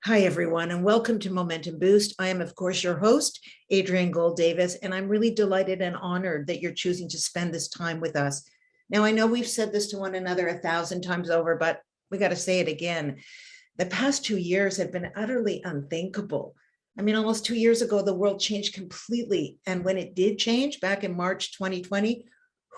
Hi, everyone, and welcome to Momentum Boost. I am, of course, your host, Adrienne Gold-Davis, and I'm really delighted and honored that you're choosing to spend this time with us. Now, I know we've said this to one another 1,000 times over, but we got to say it again. The past 2 years have been utterly unthinkable. I mean, almost 2 years ago, the world changed completely. And when it did change back in March 2020,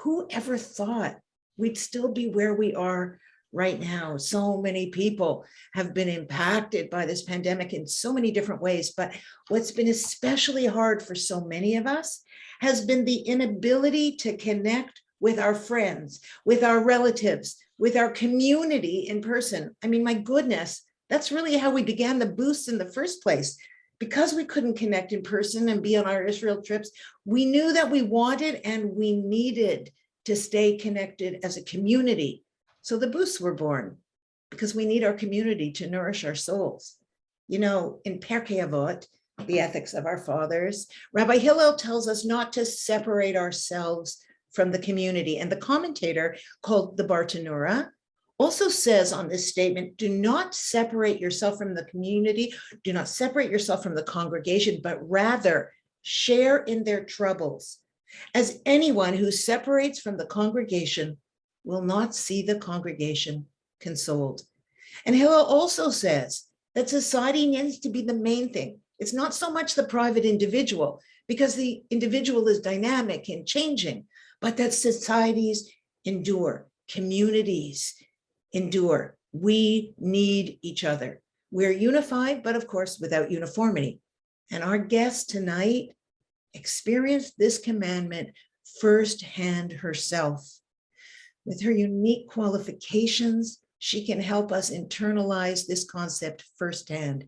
who ever thought we'd still be where we are right now? So many people have been impacted by this pandemic in so many different ways. But what's been especially hard for so many of us has been the inability to connect with our friends, with our relatives, with our community in person. I mean, my goodness, that's really how we began the boosts in the first place. Because we couldn't connect in person and be on our Israel trips, we knew that we wanted and we needed to stay connected as a community. So the boosts were born because we need our community to nourish our souls. You know, in Pirkei Avot, the ethics of our fathers, Rabbi Hillel tells us not to separate ourselves from the community. And the commentator called the Bartanura also says on this statement, do not separate yourself from the community, do not separate yourself from the congregation, but rather share in their troubles, as anyone who separates from the congregation will not see the congregation consoled. And Hillel also says that society needs to be the main thing. It's not so much the private individual, because the individual is dynamic and changing, but that societies endure, communities endure. We need each other. We're unified, but of course, without uniformity. And our guest tonight experienced this commandment firsthand herself. With her unique qualifications, she can help us internalize this concept firsthand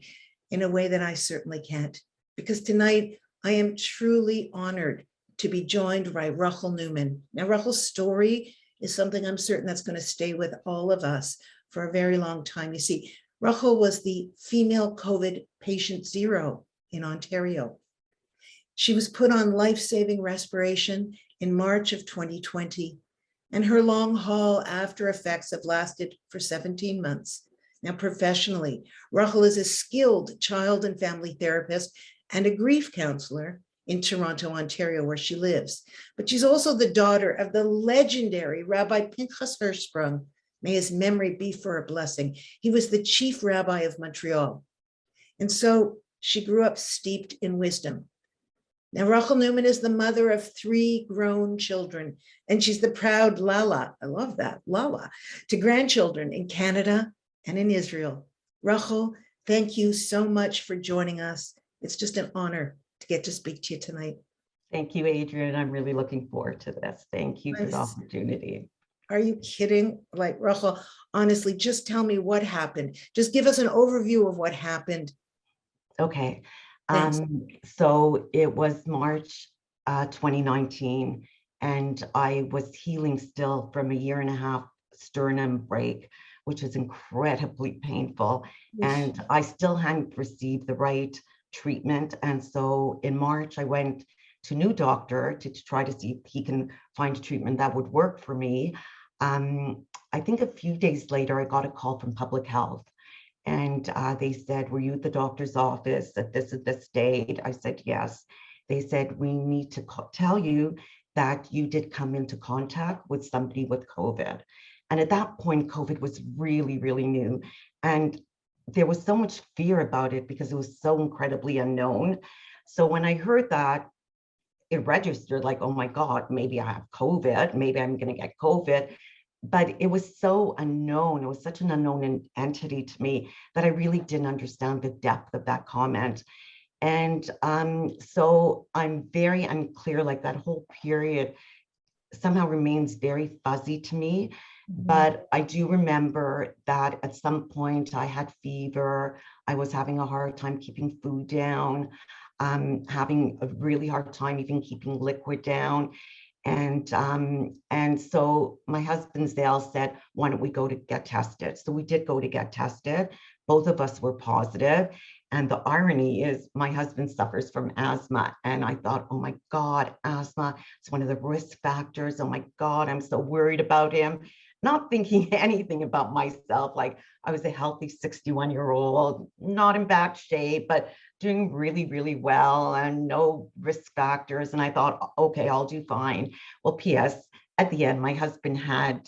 in a way that I certainly can't. Because tonight, I am truly honored to be joined by Rochel Newman. Now, Rochel's story is something I'm certain that's going to stay with all of us for a very long time. You see, Rochel was the female COVID patient zero in Ontario. She was put on life-saving respiration in March of 2020, and her long haul after effects have lasted for 17 months. Now, professionally, Rochel is a skilled child and family therapist and a grief counselor in Toronto, Ontario, where she lives. But she's also the daughter of the legendary Rabbi Pinchas Hirschsprung. May his memory be for a blessing. He was the chief rabbi of Montreal. And so she grew up steeped in wisdom. Now, Rochel Newman is the mother of 3 grown children, and she's the proud Lala, I love that, Lala, to grandchildren in Canada and in Israel. Rochel, thank you so much for joining us. It's just an honor to get to speak to you tonight. Thank you, Adrienne. I'm really looking forward to this. Thank you for the opportunity. Are you kidding? Like, Rochel, honestly, just tell me what happened. Just give us an overview of what happened. Okay. So it was March 2019, and I was healing still from a 1.5-year sternum break, which is incredibly painful. And I still hadn't received the right treatment. And so in March, I went to a new doctor to try to see if he can find a treatment that would work for me. I think a few days later, I got a call from public health. And they said, were you at the doctor's office at this date? I said, yes. They said, we need to tell you that you did come into contact with somebody with COVID. And at that point, COVID was really, really new. And there was so much fear about it because it was so incredibly unknown. So when I heard that, it registered like, oh my God, maybe I have COVID, maybe I'm going to get COVID. But it was so unknown. It was such an unknown entity to me that I really didn't understand the depth of that comment. And so I'm very unclear, like that whole period somehow remains very fuzzy to me. But I do remember that at some point I had fever. I was having a hard time keeping food down, having a really hard time even keeping liquid down. And so my husband Dale said, why don't we go to get tested? So we did go to get tested. Both of us were positive. And the irony is my husband suffers from asthma. And I thought, oh my God, asthma is one of the risk factors. Oh my God, I'm so worried about him. not thinking anything about myself. Like I was a healthy 61-year-old, not in bad shape, but doing really, really well and no risk factors. And I thought, okay, I'll do fine. Well, P.S. at the end, my husband had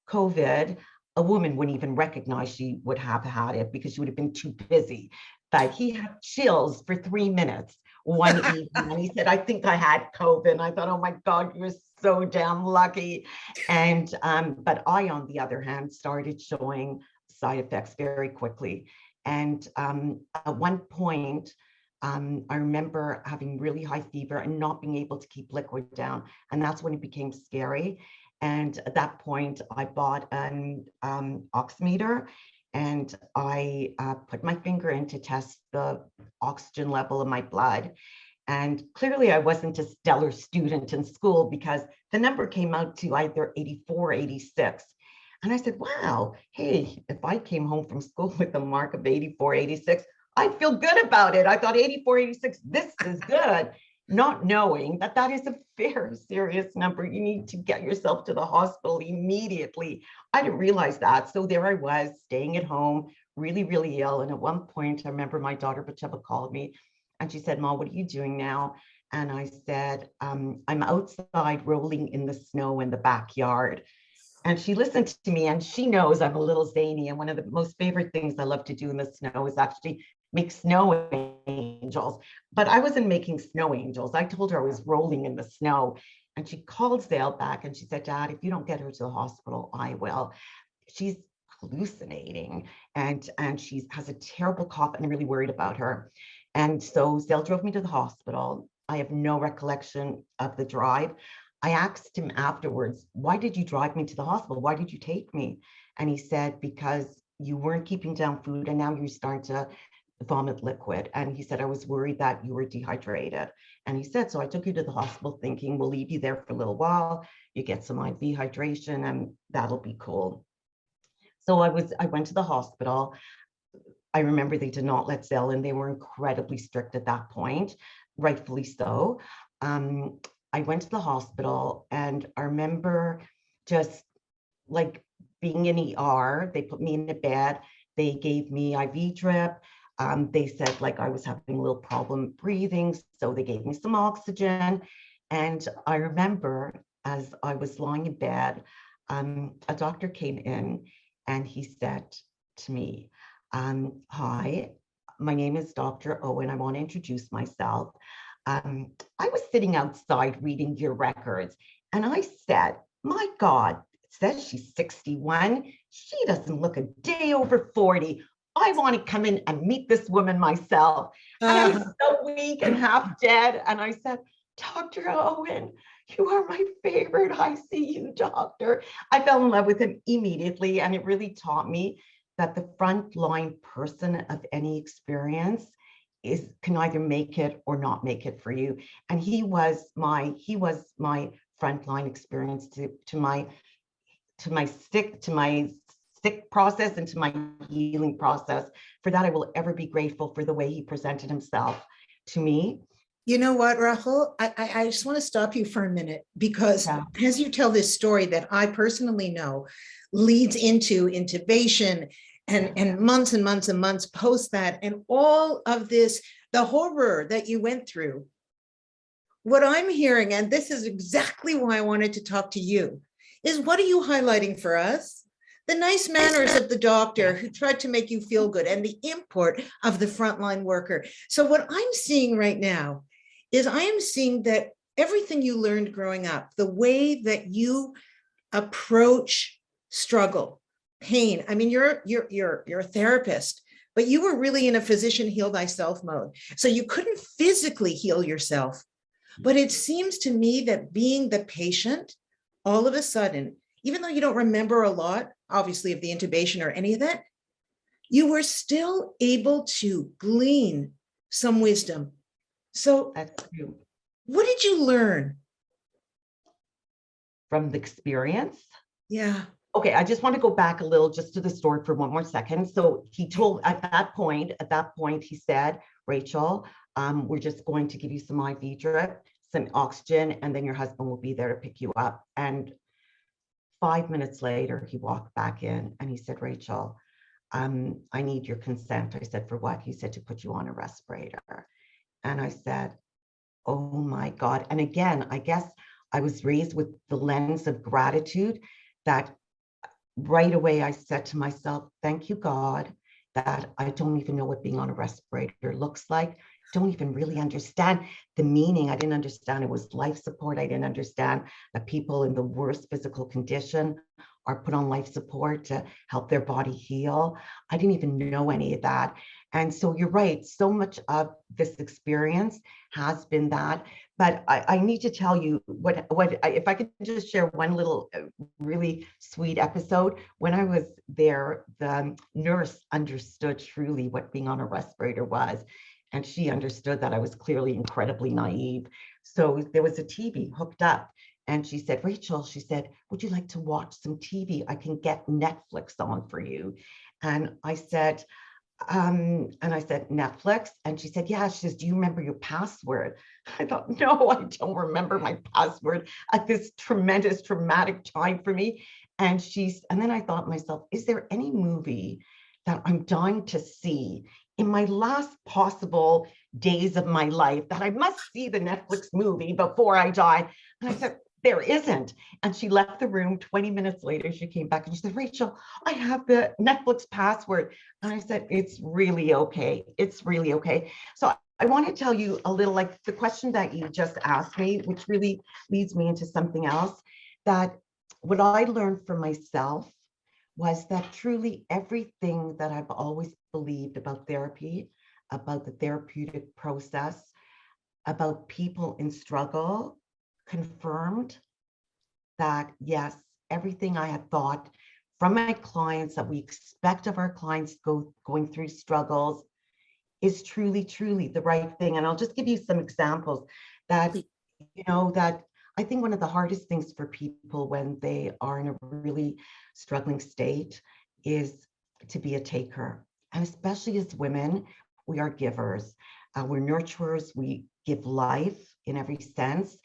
COVID. A woman wouldn't even recognize she would have had it because she would have been too busy. But he had chills for 3 minutes one evening, and he said, I think I had COVID. And I thought, oh my God, you're so damn lucky. And but I, on the other hand, started showing side effects very quickly. And at one point, I remember having really high fever and not being able to keep liquid down. And that's when it became scary. And at that point, I bought an oximeter, and I put my finger in to test the oxygen level of my blood. And clearly I wasn't a stellar student in school because the number came out to either 84 or 86. And I said, wow, hey, if I came home from school with a mark of 84, 86, I'd feel good about it. I thought 84, 86, this is good. Not knowing that that is a very serious number. You need to get yourself to the hospital immediately. I didn't realize that. So there I was, staying at home, really, really ill. And at one point, I remember my daughter Batsheva called me and she said, Mom, what are you doing now? And I said, I'm outside rolling in the snow in the backyard. And she listened to me, and she knows I'm a little zany. And one of the most favorite things I love to do in the snow is actually make snow angels. But I wasn't making snow angels. I told her I was rolling in the snow. And she called Zale back and she said, Dad, if you don't get her to the hospital, I will. She's hallucinating and she has a terrible cough, and I'm really worried about her. And so Zale drove me to the hospital. I have no recollection of the drive. I asked him afterwards, why did you drive me to the hospital? Why did you take me? And he said, because you weren't keeping down food and now you're starting to vomit liquid. And he said, I was worried that you were dehydrated. And he said, so I took you to the hospital thinking we'll leave you there for a little while. You get some IV hydration and that'll be cool. So I went to the hospital. I remember they did not let Zell in. They were incredibly strict at that point, rightfully so. I went to the hospital and I remember just like being in ER. They put me in a bed. They gave me IV drip. They said like I was having a little problem breathing, so they gave me some oxygen. And I remember as I was lying in bed, a doctor came in and he said to me, hi, my name is Dr. Owen. I want to introduce myself. I was sitting outside reading your records and I said, my God, it says she's 61. She doesn't look a day over 40. I want to come in and meet this woman myself. And I was so weak and half dead. And I said, Dr. Owen, you are my favorite ICU doctor. I fell in love with him immediately. And it really taught me that the frontline person of any experience can either make it or not make it for you. And he was my frontline experience to my sick process and to my healing process. For that, I will ever be grateful for the way he presented himself to me. You know what, Rahul? I just want to stop you for a minute because as you tell this story that I personally know leads into intubation and months and months and months post that, and all of this, the horror that you went through. What I'm hearing, and this is exactly why I wanted to talk to you, is what are you highlighting for us? The nice manners of the doctor who tried to make you feel good and the import of the frontline worker. So what I'm seeing right now is I am seeing that everything you learned growing up, the way that you approach struggle, pain. I mean, you're a therapist, but you were really in a physician heal thyself mode. So you couldn't physically heal yourself. But it seems to me that being the patient, all of a sudden, even though you don't remember a lot, obviously, of the intubation or any of that, you were still able to glean some wisdom. So what did you learn? From the experience? Yeah. Okay, I just want to go back a little just to the story for one more second. So he told at that point, he said, Rachel, we're just going to give you some IV drip, some oxygen, and then your husband will be there to pick you up. And 5 minutes later, he walked back in and he said, Rachel, I need your consent. I said, for what? He said, to put you on a respirator. And I said, oh my God. And again, I guess I was raised with the lens of gratitude that right away I said to myself, thank you, God, that I don't even know what being on a respirator looks like. Don't even really understand the meaning. I didn't understand it was life support. I didn't understand that people in the worst physical condition are put on life support to help their body heal. I didn't even know any of that. And so you're right, so much of this experience has been that. But I need to tell you if I could just share one little really sweet episode. When I was there, the nurse understood truly what being on a respirator was. And she understood that I was clearly incredibly naive. So there was a TV hooked up. And she said, Rachel, she said, would you like to watch some TV? I can get Netflix on for you. And I said, Netflix. And she said, yeah. She says, do you remember your password? I thought, no, I don't remember my password at this tremendous traumatic time for me. And then I thought to myself, is there any movie that I'm dying to see in my last possible days of my life that I must see the Netflix movie before I die? And I said, there isn't. And she left the room. 20 minutes later, she came back and she said, Rachel, I have the Netflix password. And I said, it's really okay. It's really okay. So I want to tell you a little, like the question that you just asked me, which really leads me into something else, that what I learned for myself was that truly everything that I've always believed about therapy, about the therapeutic process, about people in struggle, confirmed that yes, everything I had thought from my clients that we expect of our clients going through struggles is truly, truly the right thing. And I'll just give you some examples that, that I think one of the hardest things for people when they are in a really struggling state is to be a taker. And especially as women, we are givers. We're nurturers. We give life in every sense.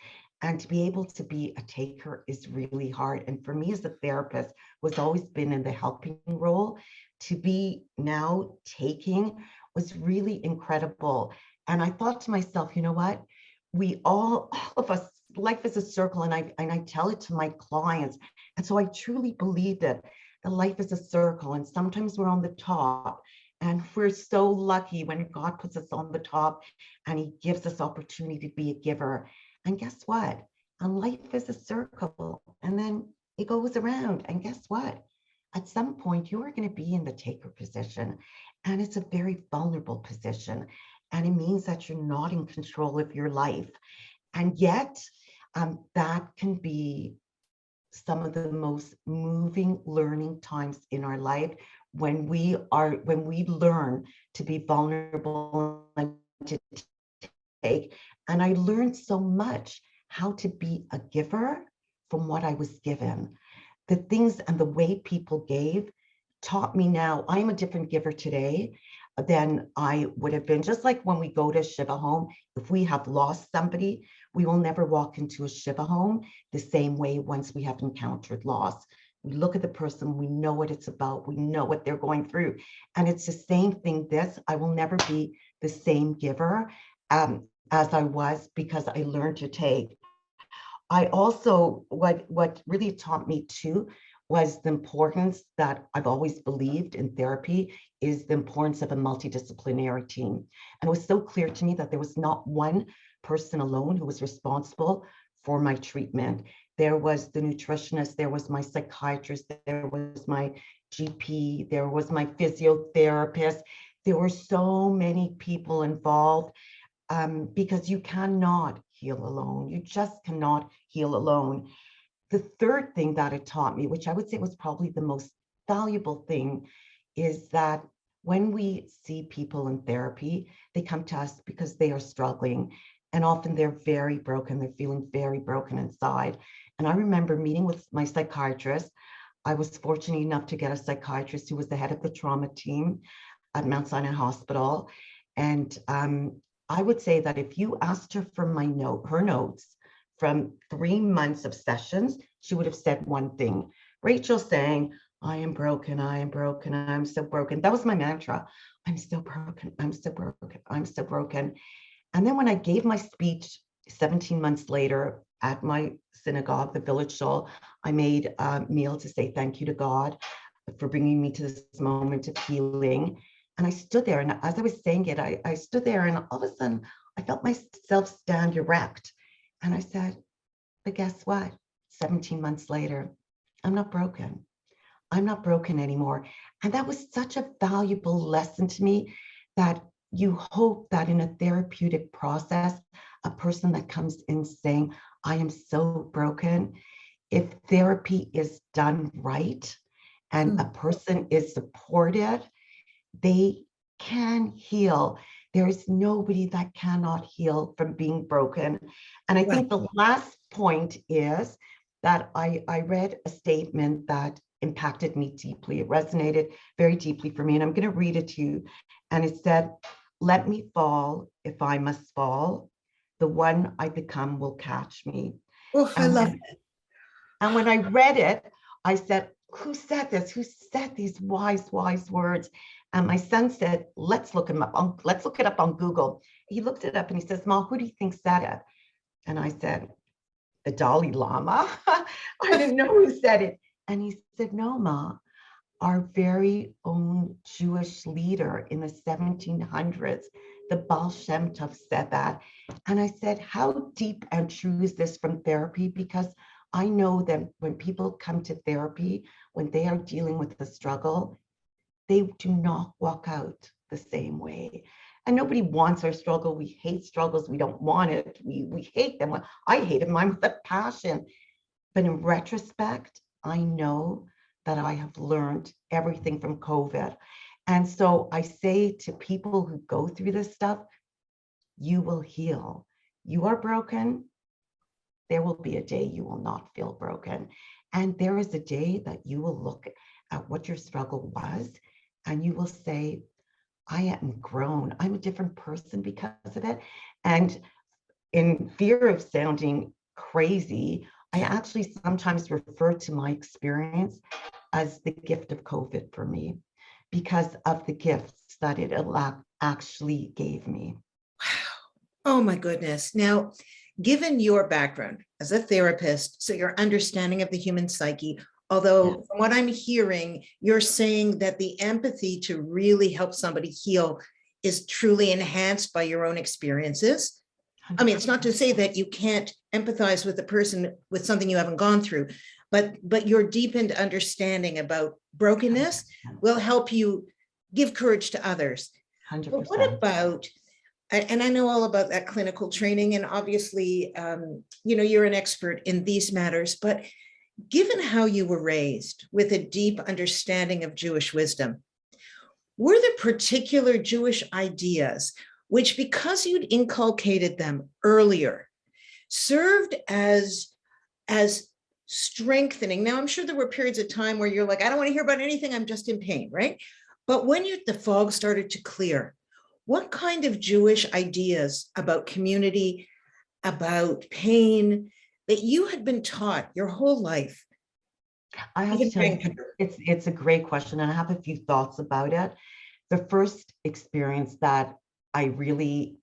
And to be able to be a taker is really hard. And for me as a therapist, who's always been in the helping role, to be now taking was really incredible. And I thought to myself, you know what? We all of us, life is a circle, and I tell it to my clients. And so I truly believe that life is a circle, and sometimes we're on the top. And we're so lucky when God puts us on the top and he gives us opportunity to be a giver. And guess what? And life is a circle, and then it goes around. And guess what? At some point, you are going to be in the taker position, and it's a very vulnerable position. And it means that you're not in control of your life. And yet, that can be some of the most moving learning times in our life when we learn to be vulnerable and to take. And I learned so much how to be a giver from what I was given. The things and the way people gave taught me now. I'm a different giver today than I would have been. Just like when we go to Shiva home, if we have lost somebody, we will never walk into a Shiva home the same way once we have encountered loss. We look at the person, we know what it's about, we know what they're going through. And it's the same thing I will never be the same giver as I was, because I learned to take. I also, what really taught me too, was the importance that I've always believed in therapy is the importance of a multidisciplinary team. And it was so clear to me that there was not one person alone who was responsible for my treatment. There was the nutritionist, there was my psychiatrist, there was my GP, there was my physiotherapist. There were so many people involved because you cannot heal alone. You just cannot heal alone. The third thing that it taught me, which I would say was probably the most valuable thing, is that when we see people in therapy, they come to us because they are struggling. And often they're very broken. They're feeling very broken inside. And I remember meeting with my psychiatrist. I was fortunate enough to get a psychiatrist who was the head of the trauma team at Mount Sinai Hospital. And I would say that if you asked her for her notes from 3 months of sessions, she would have said one thing. Rachel saying, I am broken, I am broken, I'm so broken. That was my mantra. I'm so broken, I'm so broken, I'm so broken. And then when I gave my speech 17 months later at my synagogue, the village shul, I made a meal to say thank you to God for bringing me to this moment of healing. And I stood there, and as I was saying it, I stood there, and all of a sudden I felt myself stand erect. And I said, but guess what? 17 months later, I'm not broken. I'm not broken anymore. And that was such a valuable lesson to me, that you hope that in a therapeutic process, a person that comes in saying, I am so broken, if therapy is done right and a person is supported, they can heal. There is nobody that cannot heal from being broken. And I think the last point is that I read a statement that impacted me deeply. It resonated very deeply for me. And I'm going to read it to you. And it said, let me fall if I must fall. The one I become will catch me. Oh, I love it. And when I read it, I said, who said this? Who said these wise, wise words? And my son said, let's look it up on Google. He looked it up and he says, Ma, who do you think said it? And I said, the Dalai Lama. I didn't know who said it. And he said, no, Ma, our very own Jewish leader in the 1700s, the Baal Shem Tov, said that. And I said, how deep and true is this from therapy? Because I know that when people come to therapy, when they are dealing with the struggle, they do not walk out the same way. And nobody wants our struggle. We hate struggles. We don't want it. We hate them. I hated mine with a passion. But in retrospect, I know that I have learned everything from COVID. And so I say to people who go through this stuff, you will heal. You are broken. There will be a day you will not feel broken. And there is a day that you will look at what your struggle was and you will say, I am grown. I'm a different person because of it. And in fear of sounding crazy, I actually sometimes refer to my experience as the gift of COVID for me, because of the gifts that it actually gave me. Wow. Oh my goodness. Now, given your background as a therapist, so your understanding of the human psyche, although from what I'm hearing, you're saying that the empathy to really help somebody heal is truly enhanced by your own experiences. I mean, it's not to say that you can't empathize with a person with something you haven't gone through, but your deepened understanding about brokenness will help you give courage to others. 100%. But what about, and I know all about that clinical training, and obviously, you're an expert in these matters, but given how you were raised with a deep understanding of Jewish wisdom, were there particular Jewish ideas which, because you'd inculcated them earlier, served as strengthening? Now, I'm sure there were periods of time where you're like, I don't want to hear about anything, I'm just in pain, right? But when the fog started to clear, what kind of Jewish ideas about community, about pain, that you had been taught your whole life? I have to tell you, it's a great question, and I have a few thoughts about it. The first time I really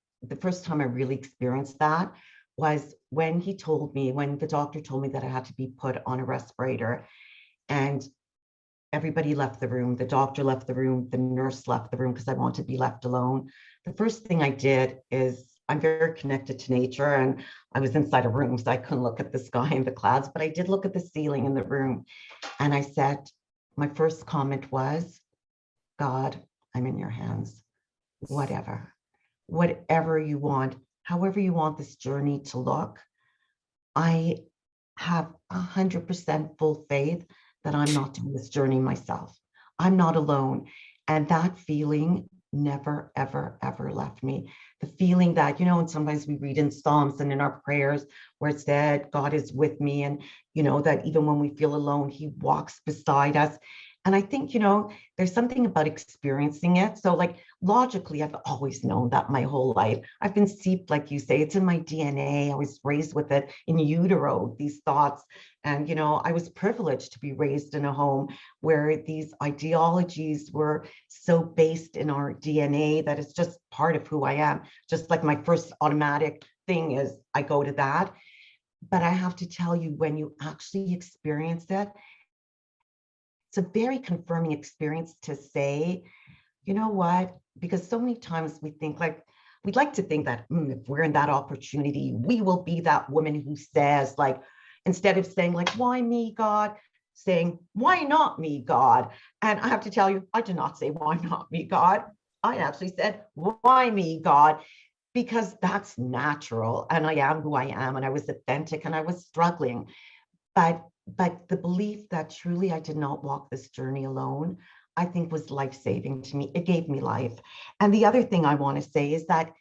experienced that was when the doctor told me that I had to be put on a respirator, and everybody left the room. The doctor left the room, the nurse left the room because I wanted to be left alone. The first thing I did is, I'm very connected to nature, and I was inside a room, so I couldn't look at the sky and the clouds, but I did look at the ceiling in the room. And I said, my first comment was, God, I'm in your hands. Whatever you want, however you want this journey to look, I have 100% full faith that I'm not doing this journey myself. I'm not alone. And that feeling never, ever, ever left me. The feeling that, and sometimes we read in Psalms and in our prayers where it said, God is with me. And, that even when we feel alone, he walks beside us. And I think, there's something about experiencing it. So like logically, I've always known that my whole life. I've been seeped, like you say, it's in my DNA. I was raised with it in utero, these thoughts. And, I was privileged to be raised in a home where these ideologies were so based in our DNA that it's just part of who I am. Just like my first automatic thing is I go to that. But I have to tell you, when you actually experience it, it's a very confirming experience to say, you know what? Because so many times we think like, we'd like to think that if we're in that opportunity, we will be that woman who says, like, instead of saying like, why me, God, saying, why not me, God? And I have to tell you, I did not say, why not me, God? I actually said, why me, God? Because that's natural. And I am who I am. And I was authentic and I was struggling. But the belief that truly I did not walk this journey alone, I think was life-saving to me. It gave me life. And the other thing I want to say is that,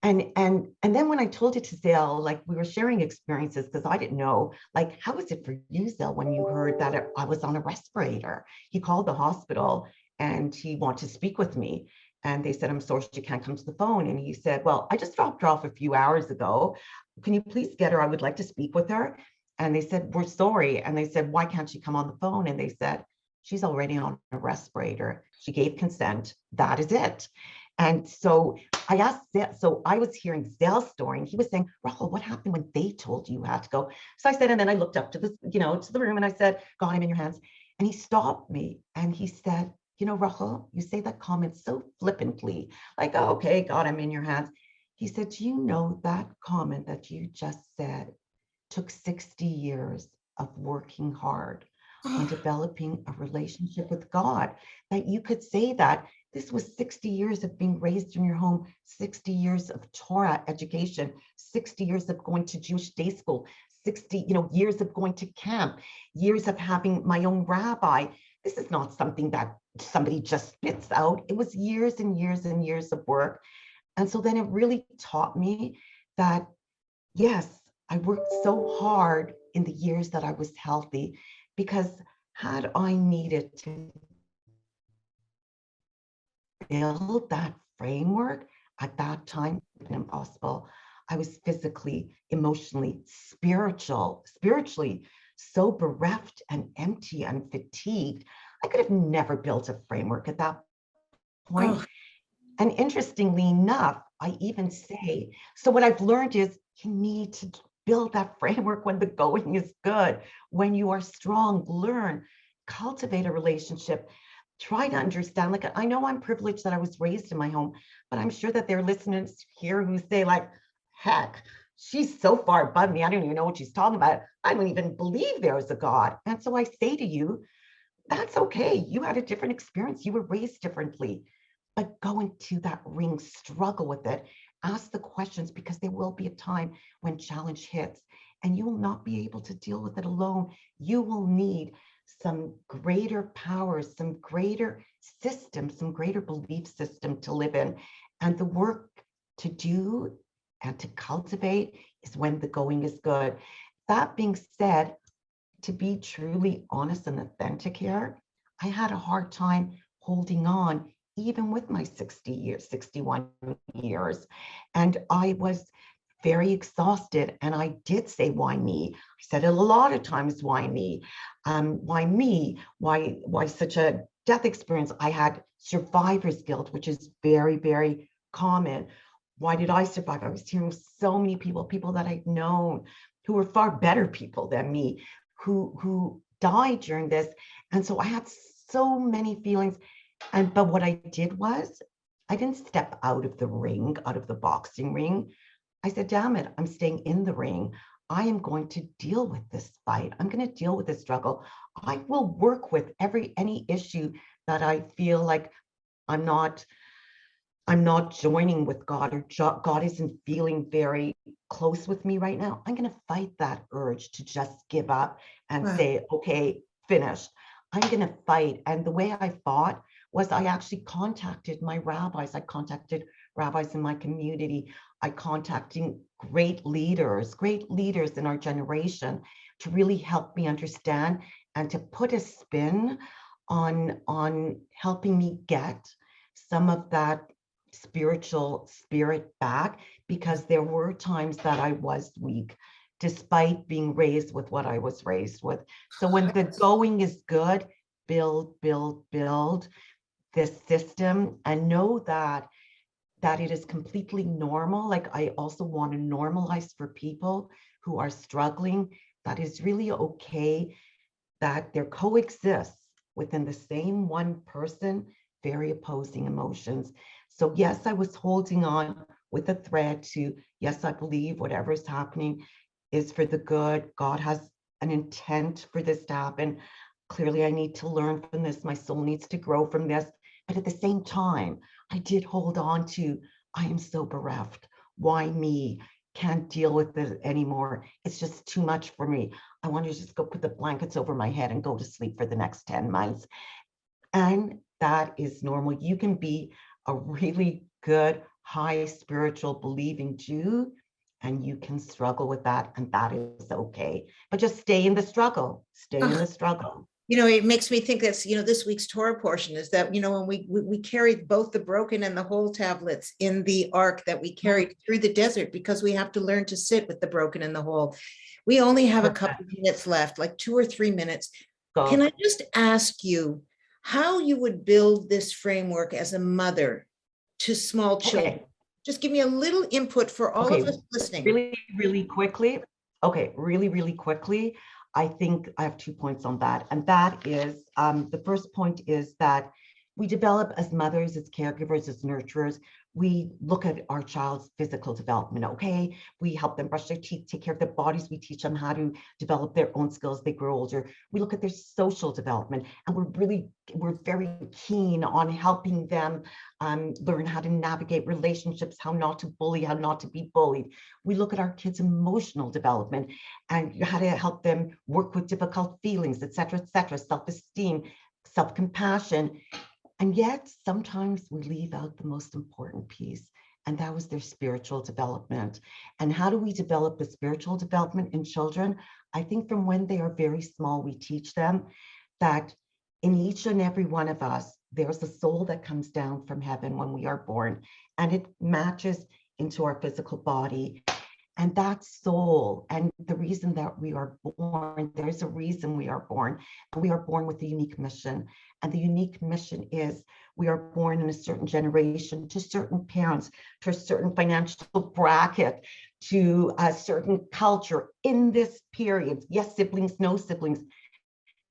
and then when I told it to Zell, like we were sharing experiences, because I didn't know, like, how was it for you, Zell, when you heard that I was on a respirator? He called the hospital and he wanted to speak with me. And they said, I'm sorry, she can't come to the phone. And he said, well, I just dropped her off a few hours ago. Can you please get her? I would like to speak with her. And they said, we're sorry. And they said, why can't she come on the phone? And they said, she's already on a respirator. She gave consent. That is it. And so I asked, so I was hearing Zell's story, and he was saying, Rahul, what happened when they told you had to go? So I said, and then I looked up to this, to the room, and I said, God, I'm in your hands. And he stopped me and he said, Rahul, you say that comment so flippantly, like, oh, okay, God, I'm in your hands. He said, do you know that comment that you just said took 60 years of working hard on developing a relationship with God? That you could say that this was 60 years of being raised in your home, 60 years of Torah education, 60 years of going to Jewish day school, 60 years of going to camp, years of having my own rabbi. This is not something that somebody just spits out. It was years and years and years of work. And so then it really taught me that, yes, I worked so hard in the years that I was healthy, because had I needed to build that framework at that time, it would have been impossible. I was physically, emotionally, spiritually so bereft and empty and fatigued. I could have never built a framework at that point. Oh. And interestingly enough, I even say, so what I've learned is you need to build that framework when the going is good, when you are strong. Learn, cultivate a relationship, try to understand. Like, I know I'm privileged that I was raised in my home, but I'm sure that there are listeners here who say like, heck, she's so far above me, I don't even know what she's talking about. I don't even believe there's a God. And so I say to you, that's okay. You had a different experience. You were raised differently. But go into that ring, struggle with it, ask the questions, because there will be a time when challenge hits and you will not be able to deal with it alone. You will need some greater powers, some greater system, some greater belief system to live in. And the work to do and to cultivate is when the going is good. That being said, to be truly honest and authentic here, I had a hard time holding on, even with my 60 years, 61 years. And I was very exhausted. And I did say, why me? I said it a lot of times, why me? Why me? Why such a death experience? I had survivor's guilt, which is very, very common. Why did I survive? I was hearing so many people that I'd known who were far better people than me, who died during this. And so I had so many feelings. But what I did was, I didn't step out of the ring, out of the boxing ring. I said, damn it, I'm staying in the ring. I am going to deal with this fight. I'm going to deal with this struggle. I will work with any issue that I feel like I'm not joining with God, or God isn't feeling very close with me right now. I'm going to fight that urge to just give up and say, okay, finished. I'm going to fight. And the way I fought was, I actually contacted my rabbis. I contacted rabbis in my community. I contacted great leaders in our generation, to really help me understand and to put a spin on helping me get some of that spiritual spirit back, because there were times that I was weak despite being raised with what I was raised with. So when the going is good, build, build, build this system, and know that it is completely normal. Like, I also want to normalize for people who are struggling that is really okay, that there coexists within the same one person very opposing emotions. So yes, I was holding on with a thread to, yes, I believe whatever is happening is for the good. God has an intent for this to happen. Clearly, I need to learn from this. My soul needs to grow from this. But at the same time, I did hold on to, I am so bereft. Why me? Can't deal with this anymore. It's just too much for me. I want to just go put the blankets over my head and go to sleep for the next 10 months. And that is normal. You can be a really good, high spiritual believing Jew, and you can struggle with that, and that is okay. But just stay in the struggle. Stay in the struggle. It makes me think that's, this week's Torah portion is that, when we carried both the broken and the whole tablets in the ark that we carried through the desert, because we have to learn to sit with the broken and the whole. We only have a couple of minutes left, like 2 or 3 minutes. Can I just ask you how you would build this framework as a mother to small children? Okay. Just give me a little input for all of us listening. Really, really quickly. Okay, really, really quickly. I think I have 2 points on that. And that is, the first point is that we develop as mothers, as caregivers, as nurturers, we look at our child's physical development, okay? We help them brush their teeth, take care of their bodies. We teach them how to develop their own skills as they grow older. We look at their social development, and we're very keen on helping them learn how to navigate relationships, how not to bully, how not to be bullied. We look at our kids' emotional development and how to help them work with difficult feelings, et cetera, self-esteem, self-compassion. And yet sometimes we leave out the most important piece, and that was their spiritual development. And how do we develop the spiritual development in children? I think from when they are very small, we teach them that in each and every one of us, there's a soul that comes down from heaven when we are born, and it matches into our physical body. And that soul, and the reason that we are born, there's a reason we are born, and we are born with a unique mission. And the unique mission is we are born in a certain generation, to certain parents, to a certain financial bracket, to a certain culture in this period. Yes, siblings, no siblings.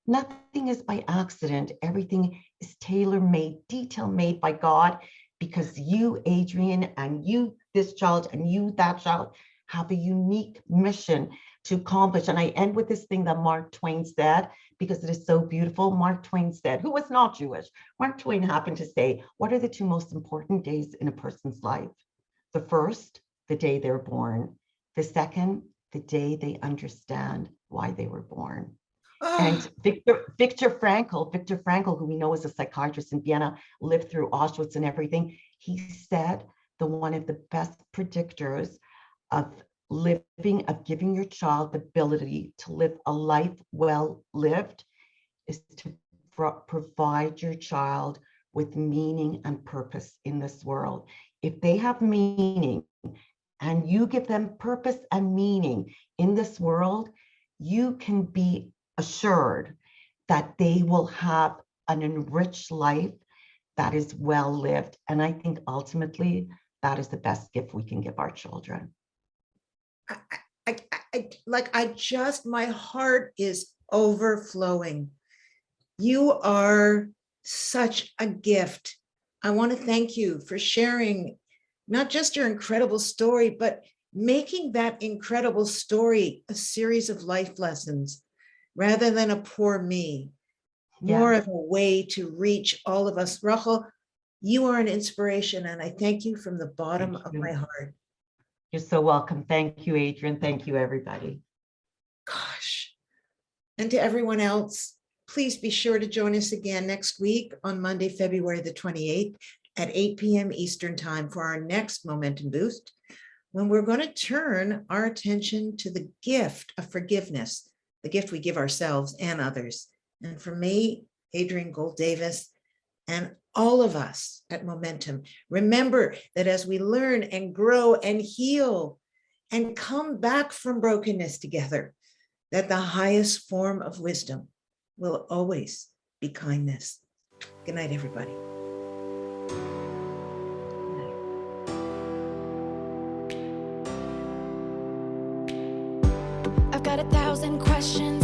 Nothing is by accident. Everything is tailor-made, detail-made by God, because you, Adrian, and you, this child, and you, that child, have a unique mission to accomplish. And I end with this thing that Mark Twain said, because it is so beautiful. Mark Twain said, who was not Jewish. Mark Twain happened to say, what are the 2 most important days in a person's life? The first, the day they're born. The second, the day they understand why they were born. And Viktor Frankl, who we know is a psychiatrist in Vienna, lived through Auschwitz and everything. He said that one of the best predictors of giving your child the ability to live a life well lived is to provide your child with meaning and purpose in this world. If they have meaning and you give them purpose and meaning in this world, you can be assured that they will have an enriched life that is well lived. And I think ultimately that is the best gift we can give our children. My heart is overflowing. You are such a gift. I want to thank you for sharing not just your incredible story, but making that incredible story a series of life lessons rather than a poor me, more of a way to reach all of us. Rochel, you are an inspiration, and I thank you from the bottom of my heart. You're so welcome. Thank you, Adrian. Thank you, everybody. Gosh. And to everyone else, please be sure to join us again next week on Monday, February the 28th at 8 p.m. Eastern Time for our next Momentum Boost, when we're going to turn our attention to the gift of forgiveness, the gift we give ourselves and others. And for me, Adrienne Gold Davis, and all of us at Momentum. Remember that as we learn and grow and heal and come back from brokenness together, that the highest form of wisdom will always be kindness. Good night, everybody. I've got 1,000 questions